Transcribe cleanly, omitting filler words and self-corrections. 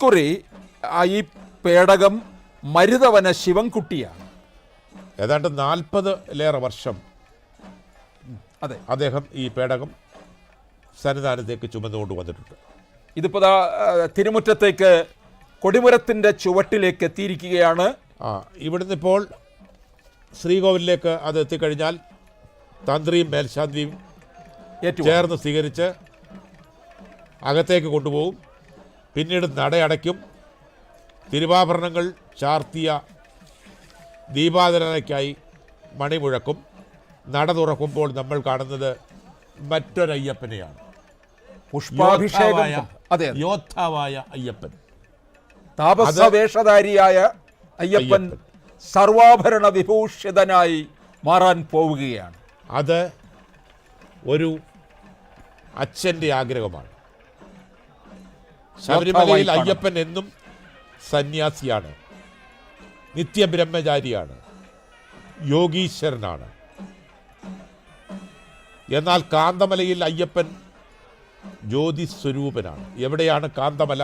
കുറി ഈ പേടകം മരുതവന ശിവൻകുട്ടിയാണ്. ഏതാണ്ട് 40-ലേറെ വർഷം അതെ, അദ്ദേഹം ഈ പേടകം സന്നിധാനത്തേക്ക് ചുമന്നുകൊണ്ട് വന്നിട്ടുണ്ട്. ഇതിപ്പോൾ തിരുമുറ്റത്തേക്ക് കൊടിമരത്തിൻ്റെ ചുവട്ടിലേക്ക് എത്തിയിരിക്കുകയാണ്. ഇവിടുന്ന് ഇപ്പോൾ ശ്രീകോവിലേക്ക് അത് എത്തിക്കഴിഞ്ഞാൽ തന്ത്രിയും മേൽശാന്തിയും ചേർന്ന് സ്വീകരിച്ച് അകത്തേക്ക് കൊണ്ടുപോകും. പിന്നീട് നടയടയ്ക്കും. തിരുവാഭരണങ്ങൾ ചാർത്തിയ ദീപാരാധനയ്ക്കായി മണി മുഴക്കും. നട തുറക്കുമ്പോൾ നമ്മൾ കാണുന്നത് മറ്റൊരയ്യപ്പനെയാണ്, യോദ്ധാവായ അയ്യപ്പൻ, താപസവേഷധാരിയായ അയ്യപ്പൻ സർവാഭരണ വിഭൂഷിതനായി മാറാൻ പോവുകയാണ്. അത് ഒരു അച്ഛൻ്റെ ആഗ്രഹമാണ്. ശബരിമലയിൽ അയ്യപ്പൻ എന്നും സന്യാസിയാണ്, നിത്യബ്രഹ്മചാരിയാണ്, യോഗീശ്വരനാണ്. എന്നാൽ കാന്തമലയിൽ അയ്യപ്പൻ ജ്യോതിസ്വരൂപനാണ്. എവിടെയാണ് കാന്തമല?